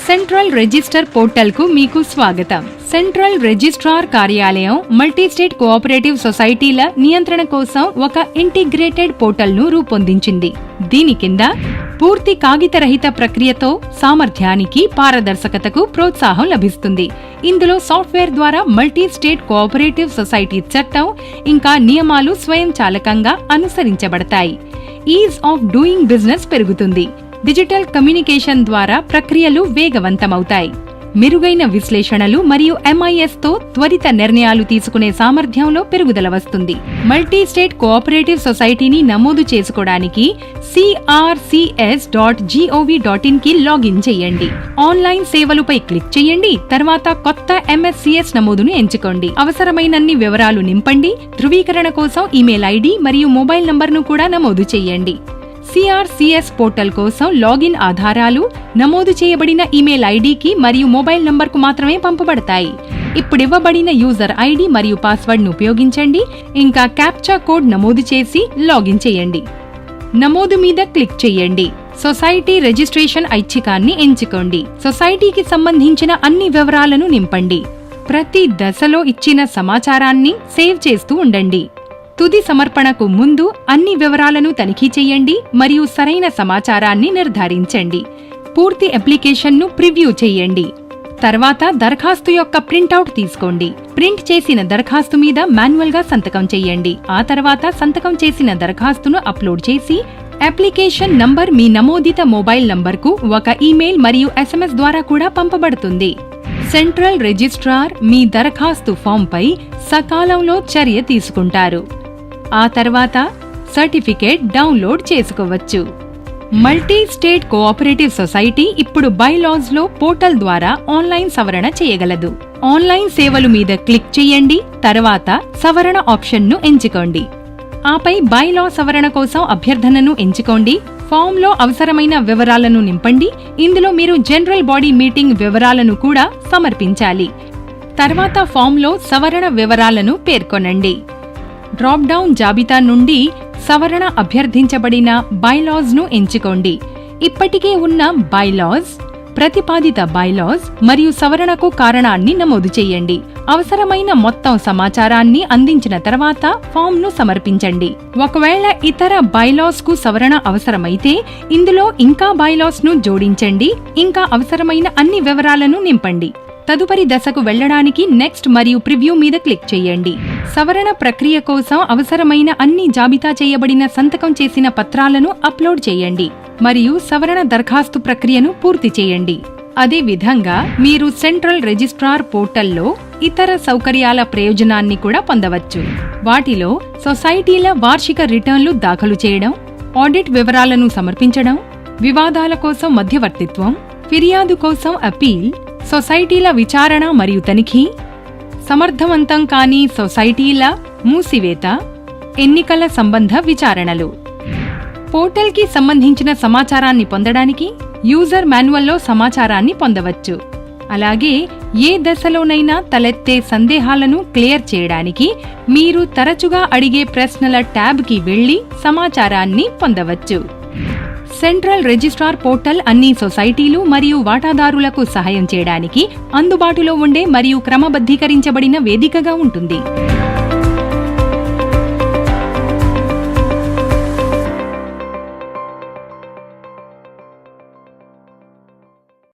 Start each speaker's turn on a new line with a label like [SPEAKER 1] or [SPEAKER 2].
[SPEAKER 1] Central register portal కు మీకు స్వాగతం. సెంట్రల్ రిజిస్ట్రార్ కార్యాలయం మల్టీ స్టేట్ కోఆపరేటివ్ సొసైటీల నియంత్రణ కోసం ఒక ఇంటిగ్రేటెడ్ పోర్టల్ ను రూపొందించింది. దీని కింద పూర్తి కాగితరహిత ప్రక్రియతో సామర్థ్యానికి, పారదర్శకతకు ప్రోత్సాహం లభిస్తుంది. ఇందులో సాఫ్ట్వేర్ ద్వారా మల్టీ స్టేట్ కోఆపరేటివ్ సొసైటీ చట్టం ఇంకా నియమాలు స్వయంచాలకంగా అనుసరించబడతాయి. ఈజ్ ఆఫ్ డూయింగ్ బిజినెస్ పెరుగుతుంది. డిజిటల్ కమ్యూనికేషన్ ద్వారా ప్రక్రియలు వేగవంతమవుతాయి. మెరుగైన విశ్లేషణలు మరియు MIS తో త్వరిత నిర్ణయాలు తీసుకునే సామర్థ్యంలో పెరుగుదల వస్తుంది. మల్టీ స్టేట్ కోఆపరేటివ్ సొసైటీని నమోదు చేసుకోవడానికి crcs.gov.in కి లాగిన్ చేయండి. ఆన్లైన్ సేవలపై క్లిక్ చేయండి. తర్వాత కొత్త MSCS నమోదును ఎంచుకోండి. అవసరమైనన్ని వివరాలు నింపండి. ధృవీకరణ కోసం ఇమెయిల్ ID మరియు మొబైల్ నంబర్ను కూడా నమోదు చేయండి. CRCS పోర్టల్ కోసం లాగిన్ ఆధారాలు నమోదు చేయబడిన ఇమెయిల్ ఐడికి మరియు మొబైల్ నంబర్కు మాత్రమే పంపబడతాయి. ఇప్పుడివ్వబడిన యూజర్ ID మరియు పాస్వర్డ్ను ఉపయోగించండి. ఇంకా క్యాప్చా కోడ్ నమోదు చేసి లాగిన్ చేయండి. నమోదు మీద క్లిక్ చేయండి. సొసైటీ రిజిస్ట్రేషన్ ఐచ్ఛికాన్ని ఎంచుకోండి. సొసైటీకి సంబంధించిన అన్ని వివరాలను నింపండి. ప్రతి దశలో ఇచ్చిన సమాచారాన్ని సేవ్ చేస్తూ ఉండండి. తుది సమర్పణకు ముందు అన్ని వివరాలను తనిఖీ చేయండి మరియు సరైన సమాచారాన్ని నిర్ధారించండి. పూర్తి అప్లికేషన్ను ప్రివ్యూ చేయండి. తర్వాత దరఖాస్తు యొక్క ప్రింటౌట్ తీసుకోండి. ప్రింట్ చేసిన దరఖాస్తు మీద మాన్యువల్గా సంతకం చేయండి. ఆ తర్వాత సంతకం చేసిన దరఖాస్తును అప్లోడ్ చేసి అప్లికేషన్ నంబర్ మీ నమోదిత మొబైల్ నంబర్కు ఒక ఇమెయిల్ మరియు SMS ద్వారా కూడా పంపబడుతుంది. సెంట్రల్ రిజిస్ట్రార్ మీ దరఖాస్తు ఫామ్పై సకాలంలో చర్య తీసుకుంటారు. ఆ తర్వాత సర్టిఫికేట్ డౌన్లోడ్ చేసుకోవచ్చు. మల్టీ స్టేట్ కోఆపరేటివ్ సొసైటీ ఇప్పుడు బైలాస్ లో పోర్టల్ ద్వారా ఆన్లైన్ సవరణ చేయగలదు. ఆన్లైన్ సేవలు మీద క్లిక్ చేయండి. తర్వాత సవరణ ఆప్షన్ను ఎంచుకోండి. ఆపై బైలా సవరణ కోసం అభ్యర్థనను ఎంచుకోండి. ఫామ్ లో అవసరమైన వివరాలను నింపండి. ఇందులో మీరు జనరల్ బాడీ మీటింగ్ వివరాలను కూడా సమర్పించాలి. తర్వాత ఫామ్ లో సవరణ వివరాలను పేర్కొనండి. డ్రాప్ డౌన్ జాబితా నుండి సవరణ అభ్యర్థించబడిన బైలాస్ ను ఎంచుకోండి. ఇప్పటికే ఉన్న బైలాస్, ప్రతిపాదిత బైలాస్ మరియు సవరణకు కారణాన్ని నమోదు చేయండి. అవసరమైన మొత్తం సమాచారాన్ని అందించిన తర్వాత ఫామ్ ను సమర్పించండి. ఒకవేళ ఇతర బైలాస్ కు సవరణ అవసరమైతే ఇందులో ఇంకా బైలాస్ ను జోడించండి. ఇంకా అవసరమైన అన్ని వివరాలను నింపండి. తదుపరి దశకు వెళ్లడానికి నెక్స్ట్ మరియు ప్రివ్యూ మీద క్లిక్ చేయండి. సవరణ ప్రక్రియ కోసం అవసరమైన అన్ని జాబితా చేయబడిన సంతకం చేసిన పత్రాలను అప్లోడ్ చేయండి మరియు సవరణ దరఖాస్తు ప్రక్రియను పూర్తి చేయండి. అదే విధంగా మీరు సెంట్రల్ రిజిస్ట్రార్ పోర్టల్లో ఇతర సౌకర్యాల ప్రయోజనాన్ని కూడా పొందవచ్చు. వాటిలో సొసైటీల వార్షిక రిటర్న్లు దాఖలు చేయడం, ఆడిట్ వివరాలను సమర్పించడం, వివాదాల కోసం మధ్యవర్తిత్వం, ఫిర్యాదు కోసం అపీల్, సొసైటీల విచారణ మరియు తనిఖీ, సమర్థవంతం కాని సొసైటీల మూసివేత, ఎన్నికల సంబంధ విచారణలు. పోర్టల్కి సంబంధించిన సమాచారాన్ని పొందడానికి యూజర్ మాన్యువల్లో సమాచారాన్ని పొందవచ్చు. అలాగే ఏ దశలోనైనా తలెత్తే సందేహాలను క్లియర్ చేయడానికి మీరు తరచుగా అడిగే ప్రశ్నల ట్యాబ్కి వెళ్లి సమాచారాన్ని పొందవచ్చు. సెంట్రల్ రిజిస్ట్రార్ పోర్టల్ అన్ని సొసైటీలు మరియు వాటాదారులకు సహాయం చేయడానికి అందుబాటులో ఉండే మరియు క్రమబద్ధీకరించబడిన వేదికగా ఉంటుంది.